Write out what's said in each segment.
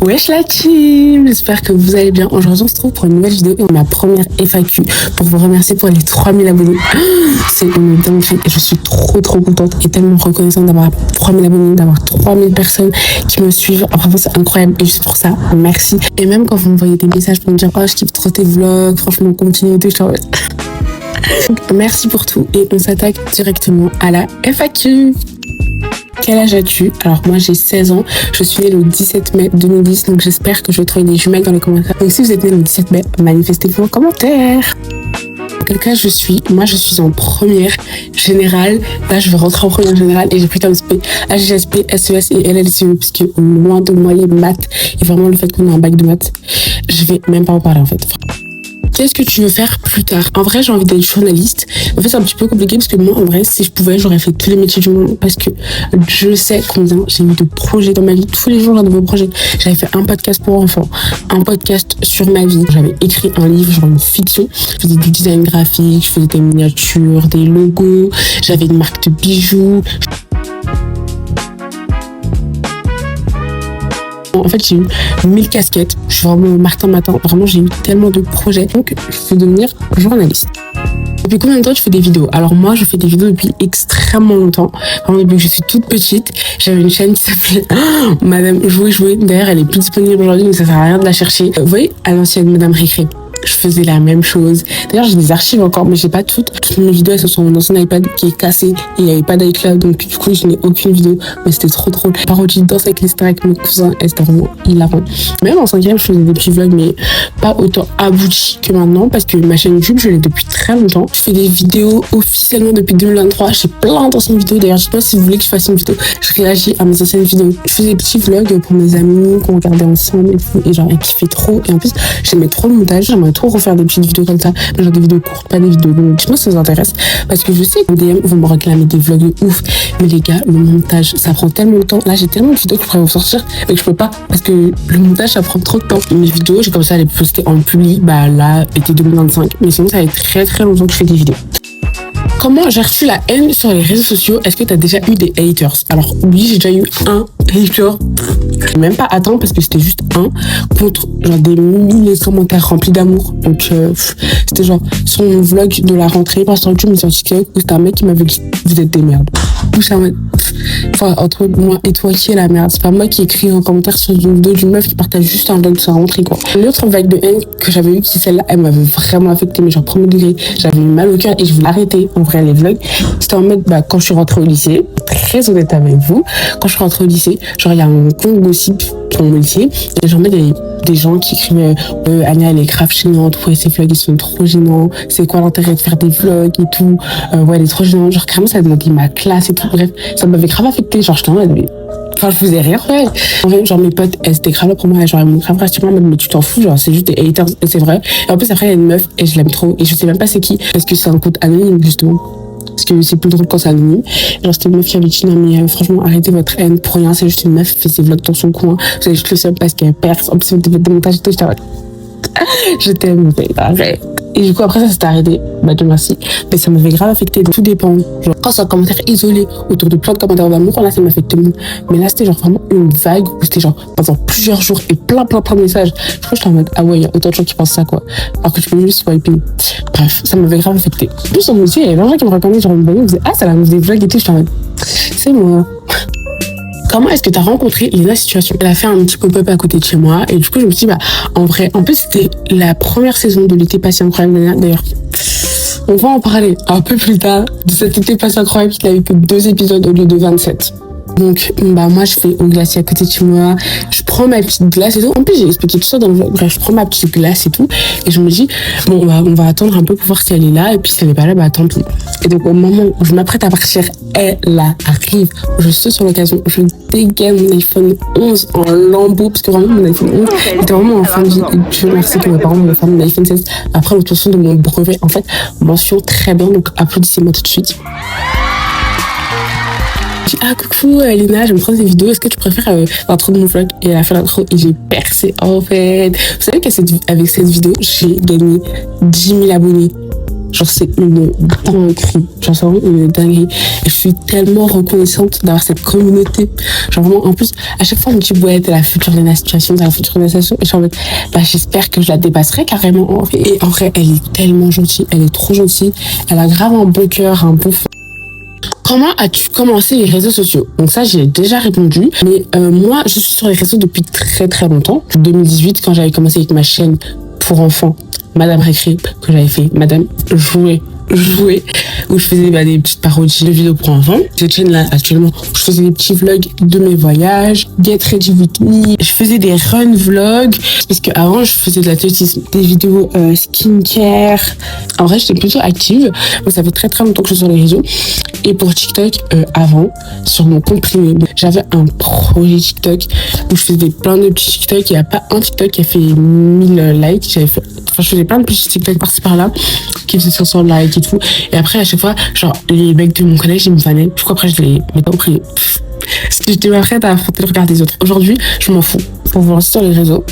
Wesh la team, j'espère que vous allez bien. Aujourd'hui on se trouve pour une nouvelle vidéo et ma première FAQ pour vous remercier pour les 3000 abonnés. C'est une dinguerie et je suis trop contente et tellement reconnaissante d'avoir 3000 abonnés, d'avoir 3000 personnes qui me suivent. Vraiment c'est incroyable et juste pour ça, merci. Et même quand vous m'envoyez des messages pour me dire oh je kiffe trop tes vlogs, franchement continue et tout, je suis en mode... Donc, merci pour tout et on s'attaque directement à la FAQ. Quel âge as-tu? Alors moi j'ai 16 ans, je suis née le 17 mai 2010, donc j'espère que je vais trouver des jumelles dans les commentaires. Donc si vous êtes née le 17 mai, manifestez-vous en commentaire. Dans quel cas je suis? Moi je suis en première générale, là je vais rentrer en première générale et j'ai pris comme SP, HGSP, SES et LLCE parce que loin de moi les maths et vraiment le fait qu'on ait un bac de maths, je vais même pas en parler en fait. Qu'est-ce que tu veux faire plus tard? En vrai, j'ai envie d'être journaliste. En fait, c'est un petit peu compliqué parce que moi, en vrai, si je pouvais, j'aurais fait tous les métiers du monde parce que je sais combien j'ai eu de projets dans ma vie. Tous les jours, j'ai de nouveaux projets. J'avais fait un podcast pour enfants, un podcast sur ma vie. J'avais écrit un livre, genre une fiction. Je faisais du design graphique, je faisais des miniatures, des logos. J'avais une marque de bijoux. En fait, j'ai eu 1000 casquettes. Je suis vraiment Martin Matin. Vraiment, j'ai eu tellement de projets. Donc, je veux devenir journaliste. Depuis combien de temps tu fais des vidéos? Alors moi, je fais des vidéos depuis extrêmement longtemps. Vraiment, depuis que je suis toute petite, j'avais une chaîne qui s'appelait Madame Jouer. D'ailleurs, elle est plus disponible aujourd'hui, donc ça sert à rien de la chercher. Vous voyez, à l'ancienne Madame Récré. Je faisais la même chose. D'ailleurs, j'ai des archives encore, mais j'ai pas toutes. Toutes mes vidéos, elles sont dans son iPad qui est cassé et il n'y avait pas d'iCloud. Donc, du coup, je n'ai aucune vidéo. Mais c'était trop drôle. Parodie de danse avec les stars avec mes cousins. Et c'était vraiment hilarant. Même en 5e, je faisais des petits vlogs, mais pas autant aboutis que maintenant parce que ma chaîne YouTube, je l'ai depuis très longtemps. Je fais des vidéos officiellement depuis 2023. J'ai plein d'anciennes vidéos. D'ailleurs, je sais pas si vous voulez que je fasse une vidéo. Je réagis à mes anciennes vidéos. Je fais des petits vlogs pour mes amis qu'on regardait ensemble et tout. Et genre, ils kiffaient trop. Et en plus, j'aimais trop le montage. J'aimerais trop refaire des petites vidéos comme ça, genre des vidéos courtes, pas des vidéos longues. Dites-moi si ça vous intéresse, parce que je sais qu'en DM, vous me réclamez des vlogs de ouf, mais les gars, le montage, ça prend tellement de temps. Là, j'ai tellement de vidéos que je pourrais vous sortir, mais que je peux pas, parce que le montage, ça prend trop de temps. Mes vidéos, j'ai comme ça les poster en public, bah là, été 2025, mais sinon, ça fait très longtemps que je fais des vidéos. Comment gères-tu la haine sur les réseaux sociaux? Est-ce que tu as déjà eu des haters? Alors oui, j'ai déjà eu un hater. Même pas attendre parce que c'était juste un contre genre des milliers de commentaires remplis d'amour. Donc c'était genre sur mon vlog de la rentrée par sur YouTube, mais sur TikTok où c'était un mec qui m'avait dit vous êtes des merdes. Enfin, entre moi et toi, qui est la merde? C'est pas moi qui écris un commentaire sur une vidéo d'une meuf qui partage juste un vlog de sa rentrée, quoi. L'autre vague de haine que j'avais eue, c'est celle-là, elle m'avait vraiment affectée, mais genre premier degré. J'avais eu mal au cœur et je voulais arrêter, en vrai, les vlogs. C'était en mode, bah, quand je suis rentrée au lycée, très honnête avec vous, quand je suis rentrée au lycée, genre, il y a un compte gossip sur mon lycée, et genre, il y a des gens qui écrivaient Anya elle est grave gênante, ouais ses vlogs ils sont trop gênants, c'est quoi l'intérêt de faire des vlogs et tout, ouais elle est trop gênante, genre carrément ça a demandé ma classe et tout, bref ça m'avait grave affecté, genre j'étais en mode enfin je faisais rire, ouais en fait genre mes potes elles étaient grave là pour moi, genre elles m'ont grave rassuré en mode mais tu t'en fous, genre c'est juste des haters et c'est vrai, et en plus après il y a une meuf et je l'aime trop et je sais même pas c'est qui parce que c'est un compte anonyme justement. Parce que c'est plus drôle quand c'est anonyme. Genre c'était une meuf qui avait dit non mais franchement arrêtez votre haine pour rien, c'est juste une meuf qui fait ses vlogs dans son coin, vous avez juste le seul parce qu'elle perce, en plus vous devez des montages et tout, je t'aime, arrête. Et du coup après ça s'est arrêté, bah Dieu merci, mais ça m'avait grave affecté, donc tout dépend, genre quand c'est un commentaire isolé autour de plein de commentaires d'amour, là ça m'affectait moins, mais là c'était genre vraiment une vague où c'était genre pendant plusieurs jours et plein de messages, je crois que j'étais en mode ah ouais il y a autant de gens qui pensent ça quoi, alors que tu peux juste swiper, bref ça m'avait grave affecté. En plus sur mon dossier il y avait des gens qui me reconnaissaient, genre me voyaient, ils me disaient ah ça la meuf des vlogs et tout, j'étais en mode c'est moi. Comment est-ce que tu as rencontré Lina Situation? Elle a fait un petit pop-up à côté de chez moi et du coup je me suis dit bah en vrai, en plus c'était la première saison de l'été passé incroyable d'ailleurs. On va en parler un peu plus tard de cet été passé incroyable qui n'a eu que 2 épisodes au lieu de 27. Donc bah moi je fais au glacier à côté de chez moi, je prends ma petite glace et tout, en plus j'ai expliqué tout ça dans le vlog, bref je prends ma petite glace et tout et je me dis bon bah on va attendre un peu pour voir si elle est là et puis si elle est pas là bah tant pis. Et donc au moment où je m'apprête à partir, elle arrive, je saute sur l'occasion, je dégaine mon iPhone 11 en lambeaux parce que vraiment mon iPhone 11 était vraiment en fin de vie et Dieu merci que mes parents m'ont fait mon iPhone 16 après l'obtention de mon brevet, en fait mention très bien, donc applaudissez-moi tout de suite. Je dis ah coucou Lina, je me prends des vidéos, est-ce que tu préfères l'intro de mon vlog? Et elle a fait l'intro et j'ai percé en fait. Vous savez qu'avec cette vidéo j'ai gagné 10 000 abonnés. Genre, c'est une dinguerie. Genre, c'est vraiment une dinguerie. Et je suis tellement reconnaissante d'avoir cette communauté. Genre, vraiment, en plus, à chaque fois, on me dit, ouais, t'es la future Lena Situation, t'es la future Lena Situation. Et je suis en mode, bah, j'espère que je la dépasserai carrément. Et en vrai, elle est tellement gentille. Elle est trop gentille. Elle a grave un bon cœur, un bon fond. Comment as-tu commencé les réseaux sociaux? Donc ça, j'ai déjà répondu. Mais moi, je suis sur les réseaux depuis très très longtemps. 2018, quand j'avais commencé avec ma chaîne pour enfants, Madame Récré, que j'avais fait Madame Jouer, où je faisais des petites parodies de vidéos pour enfants. Cette chaîne-là, actuellement, je faisais des petits vlogs de mes voyages, Get Ready With Me. Je faisais des run vlogs, parce qu'avant, je faisais de l'athlétisme, des vidéos skincare. En vrai, j'étais plutôt active, mais ça fait très très longtemps que je suis sur les réseaux. Et pour TikTok, avant, sur mon compte privé, j'avais un projet TikTok où je faisais plein de petits TikTok. Il n'y a pas un TikTok qui a fait 1000 likes. Je faisais plein de petits TikTok par-ci par-là qui faisaient 500 likes et tout. Et après, à chaque fois, genre, les mecs de mon collège, ils me vannaient. Du coup, après, je les mettais en privé. J'étais pas prête à affronter le regard des autres. Aujourd'hui, je m'en fous. Pour vous lancer sur les réseaux,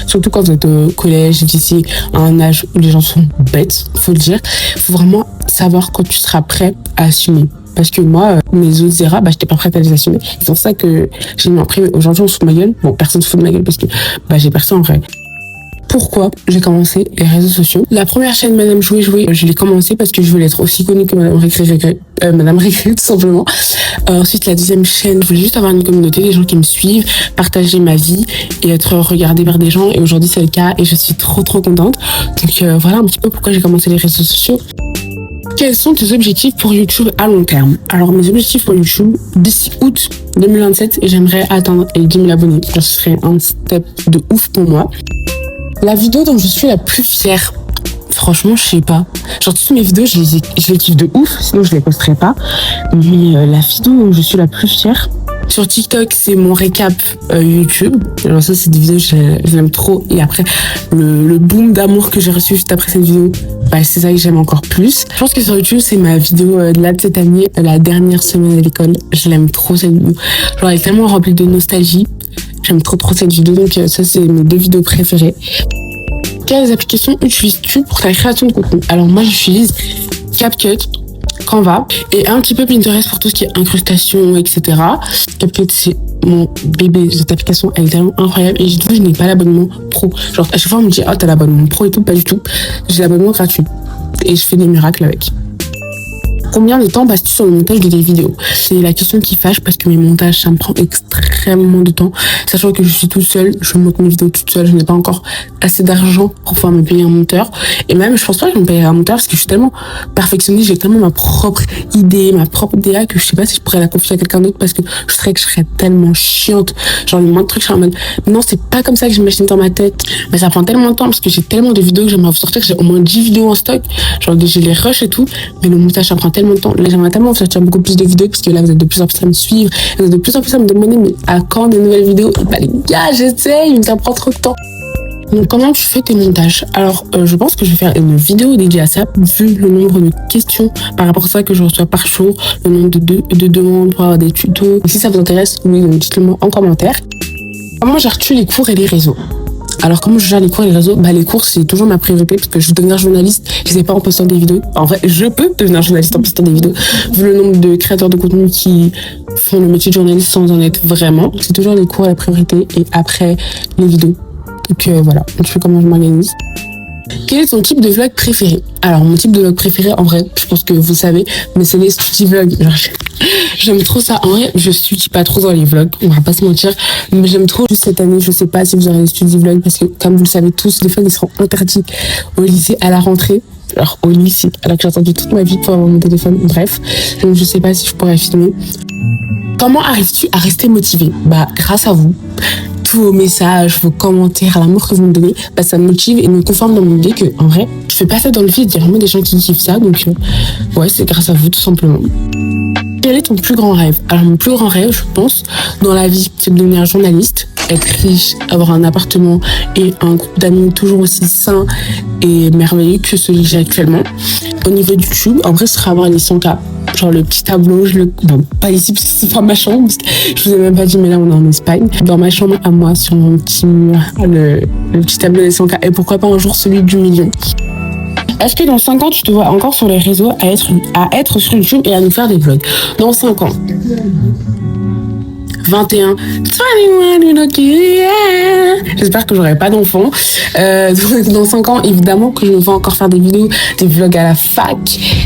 surtout quand vous êtes au collège, lycée, à un âge où les gens sont bêtes, faut le dire. Faut vraiment savoir quand tu seras prêt à assumer. Parce que moi, mes autres erreurs, j'étais pas prête à les assumer. C'est pour ça que j'ai mis en privé. Aujourd'hui, on se fout de ma gueule. Bon, personne se fout de ma gueule parce que j'ai percé en vrai. Pourquoi j'ai commencé les réseaux sociaux? La première chaîne Madame Jouer, je l'ai commencé parce que je voulais être aussi connue que Madame Récré, tout simplement. Ensuite, la deuxième chaîne, je voulais juste avoir une communauté, des gens qui me suivent, partager ma vie et être regardée par des gens. Et aujourd'hui, c'est le cas et je suis trop contente. Donc voilà un petit peu pourquoi j'ai commencé les réseaux sociaux. Quels sont tes objectifs pour YouTube à long terme? Alors, mes objectifs pour YouTube, d'ici août 2027, j'aimerais atteindre les 10 000 abonnés. Ce serait un step de ouf pour moi. La vidéo dont je suis la plus fière, franchement, je sais pas. Genre, toutes mes vidéos, je les kiffe de ouf, sinon je les posterais pas. Mais la vidéo dont je suis la plus fière, sur TikTok, c'est mon récap YouTube. Alors ça, cette vidéo, je l'aime trop. Et après, le boom d'amour que j'ai reçu juste après cette vidéo, c'est ça que j'aime encore plus. Je pense que sur YouTube, c'est ma vidéo de cette année, la dernière semaine à l'école. Je l'aime trop, cette vidéo. Genre, elle est tellement remplie de nostalgie. J'aime trop cette vidéo. Donc ça, c'est mes 2 vidéos préférées. Quelles applications utilises-tu pour ta création de contenu? Alors moi, j'utilise CapCut, Canva et un petit peu Pinterest pour tout ce qui est incrustation, etc. CapCut, c'est mon bébé. Cette application, elle est tellement incroyable et je n'ai pas l'abonnement pro. Genre, à chaque fois, on me dit, t'as l'abonnement pro et tout, pas du tout. J'ai l'abonnement gratuit et je fais des miracles avec. Combien de temps passes-tu sur le montage de tes vidéos? C'est la question qui fâche parce que mes montages, ça me prend extrêmement de temps. Sachant que je suis toute seule, je monte mes vidéos toute seule, je n'ai pas encore assez d'argent pour pouvoir me payer un monteur. Et même, je pense pas que je me payerai un monteur parce que je suis tellement perfectionniste, j'ai tellement ma propre idée, ma propre DA que je sais pas si je pourrais la confier à quelqu'un d'autre parce que je serais tellement chiante. Genre, le moins de trucs, je serais en mode, non, c'est pas comme ça que j'imagine dans ma tête. Mais ça prend tellement de temps parce que j'ai tellement de vidéos que j'aimerais vous sortir, que j'ai au moins 10 vidéos en stock. Genre, j'ai les rushs et tout. Mais le montage, ça prend tellement de temps. Là, j'aimerais tellement vous sortir beaucoup plus de vidéos parce que là, vous êtes de plus en plus à me suivre. Vous êtes de plus en plus à me demander, mais à quand des nouvelles vidéos? Et les gars, j'essaye, mais ça prend trop de temps. Donc, comment tu fais tes montages? Alors, je pense que je vais faire une vidéo dédiée à ça, vu le nombre de questions par rapport à ça que je reçois par jour, le nombre de demandes pour avoir des tutos. Et si ça vous intéresse, oui, donc dites-le moi en commentaire. Comment gères-tu les cours et les réseaux? Alors, comment je gère les cours et les réseaux? Les cours, c'est toujours ma priorité parce que je veux devenir journaliste. Je sais pas en postant des vidéos. En vrai, je peux devenir journaliste en postant des vidéos. Vu le nombre de créateurs de contenu qui font le métier de journaliste sans en être vraiment. C'est toujours les cours la priorité et après les vidéos. Donc voilà, je sais comment je m'organise. Quel est ton type de vlog préféré? Alors, mon type de vlog préféré, en vrai, je pense que vous savez, mais c'est les study vlogs. J'aime trop ça. En vrai, je suis pas trop dans les vlogs, on va pas se mentir, mais j'aime trop. Juste cette année, je sais pas si vous aurez des study vlogs parce que, comme vous le savez tous, les vlogs, ils seront interdits au lycée à la rentrée. Alors, au lycée, alors que j'ai attendu toute ma vie pour avoir mon téléphone. Bref, donc je sais pas si je pourrais filmer. Comment arrives-tu à rester motivé? Grâce à vous. Tous vos messages, vos commentaires, l'amour que vous me donnez, ça me motive et me conforme dans mon idée que, en vrai, je fais pas ça dans le vide. Il y a vraiment des gens qui kiffent ça. Donc, ouais, c'est grâce à vous, tout simplement. Quel est ton plus grand rêve? Alors, mon plus grand rêve, je pense, dans la vie, c'est de devenir journaliste, être riche, avoir un appartement et un groupe d'amis toujours aussi sain et merveilleux que celui que j'ai actuellement. Au niveau du YouTube, en vrai, ce serait avoir les 100K. Genre le petit tableau, pas ici parce que c'est pas ma chambre, parce que je vous ai même pas dit, mais là on est en Espagne. Dans ma chambre à moi, sur mon petit mur, le petit tableau des 100K. Et pourquoi pas un jour celui du million. est-ce que dans 5 ans, tu te vois encore sur les réseaux à être sur YouTube et à nous faire des vlogs? Dans 5 ans. 21, 21, j'espère que j'aurai pas d'enfants. Dans 5 ans, évidemment que je me vois encore faire des vidéos, des vlogs à la fac,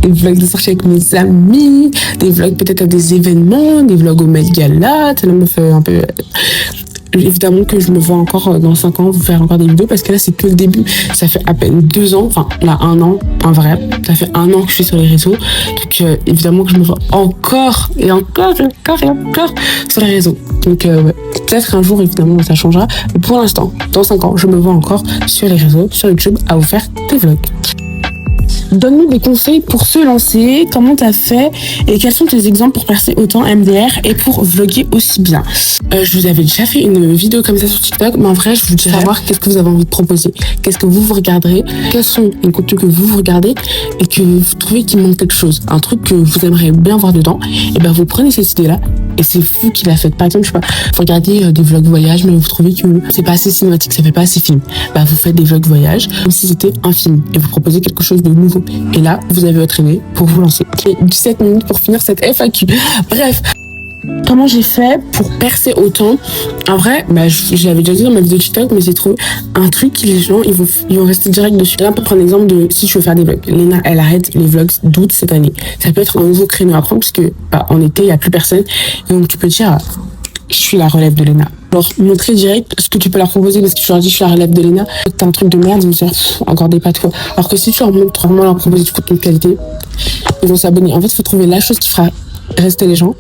des vlogs de sortie avec mes amis, des vlogs peut-être à des événements, des vlogs au Met Gala. Ça me fait un peu... Évidemment que je me vois encore dans 5 ans faire encore des vidéos parce que là c'est que le début. Ça fait à peine 2 ans, enfin là 1 an en vrai. Ça fait 1 an que je suis sur les réseaux. Donc évidemment que je me vois encore et encore sur les réseaux. Donc ouais. Peut-être qu'un jour évidemment ça changera. Mais pour l'instant, dans 5 ans, je me vois encore sur les réseaux, sur YouTube à vous faire des vlogs. Donne-nous des conseils pour se lancer, comment t'as fait et quels sont tes exemples pour percer autant MDR et pour vlogger aussi bien. Je vous avais déjà fait une vidéo comme ça sur TikTok, mais en vrai, je vous dirais savoir qu'est-ce que vous avez envie de proposer, qu'est-ce que vous regarderez, quels sont les contenus que vous regardez et que vous trouvez qu'il manque quelque chose, un truc que vous aimeriez bien voir dedans, et ben vous prenez cette idée-là et c'est vous qui la faites. Par exemple, je sais pas, vous regardez des vlogs voyage, mais vous trouvez que c'est pas assez cinématique, ça fait pas assez film. Bah vous faites des vlogs voyage comme si c'était un film et vous proposez quelque chose de nouveau. Et là, vous avez votre idée pour vous lancer. Et 17 minutes pour finir cette FAQ. Bref. Comment j'ai fait pour percer autant? En vrai, bah, je l'avais déjà dit dans ma vidéo TikTok, mais j'ai trouvé un truc que les gens, ils vont rester direct dessus. Là, on peut prendre l'exemple de si tu veux faire des vlogs. Léna, elle arrête les vlogs d'août cette année. Ça peut être un nouveau créneau à prendre parce que, bah, en été, il n'y a plus personne. Et donc, tu peux dire, je suis la relève de Léna. Alors, montrer direct ce que tu peux leur proposer parce que tu leur dis, je suis la relève de Léna. T'as un truc de merde, ils vont se dire, encore des pâtes, quoi. Alors que si tu leur montres vraiment leur proposer du contenu de qualité, ils vont s'abonner. En fait, il faut trouver la chose qui fera rester les gens.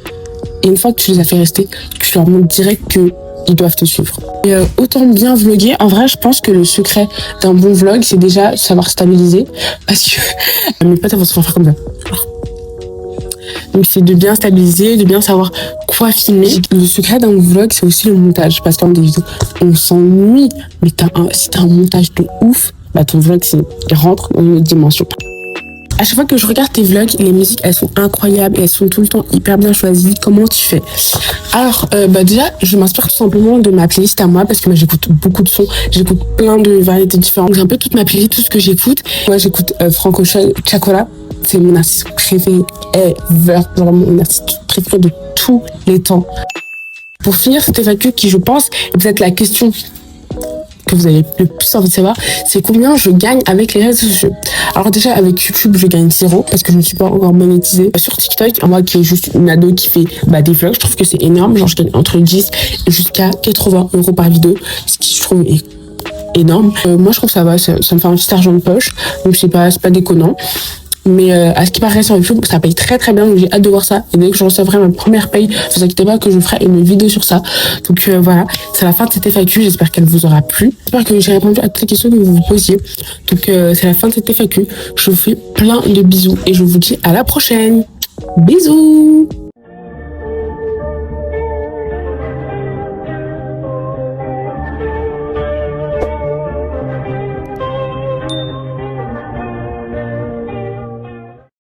Et une fois que tu les as fait rester, tu leur montres direct qu'ils doivent te suivre. Et autant bien vlogger, en vrai, je pense que le secret d'un bon vlog, c'est déjà savoir stabiliser. Parce que mes potes vont se faire comme ça. Donc c'est de bien stabiliser, de bien savoir quoi filmer. Le secret d'un vlog, c'est aussi le montage. Parce qu'en des vidéos, on s'ennuie. Mais si t'as un montage de ouf, bah ton vlog, il rentre dans une autre dimension. À chaque fois que je regarde tes vlogs, les musiques, elles sont incroyables et elles sont tout le temps hyper bien choisies. Comment tu fais? Alors, bah déjà, je m'inspire tout simplement de ma playlist à moi parce que moi, j'écoute beaucoup de sons. J'écoute plein de variétés différentes. Donc, j'ai un peu toute ma playlist, tout ce que j'écoute. Moi, j'écoute Franco Chacola. C'est mon artiste préféré ever. Genre mon artiste préféré de tous les temps. Pour finir cette FAQ qui, je pense, est peut-être la question que vous avez le plus envie de savoir, c'est combien je gagne avec les réseaux sociaux. Alors déjà avec YouTube je gagne 0 parce que je ne suis pas encore monétisée. Sur TikTok, moi qui est juste une ado qui fait des vlogs, je trouve que c'est énorme. Genre je gagne entre 10 jusqu'à 80 € par vidéo, ce qui je trouve est énorme. Moi je trouve que ça va, ça me fait un petit argent de poche, donc c'est pas déconnant. Mais à ce qui paraît sur YouTube, ça paye très très bien, donc j'ai hâte de voir ça. Et dès que je recevrai ma première paye, ne vous inquiétez pas que je ferai une vidéo sur ça. Donc voilà, c'est la fin de cette FAQ, j'espère qu'elle vous aura plu. J'espère que j'ai répondu à toutes les questions que vous vous posiez. Donc c'est la fin de cette FAQ, je vous fais plein de bisous et je vous dis à la prochaine. Bisous.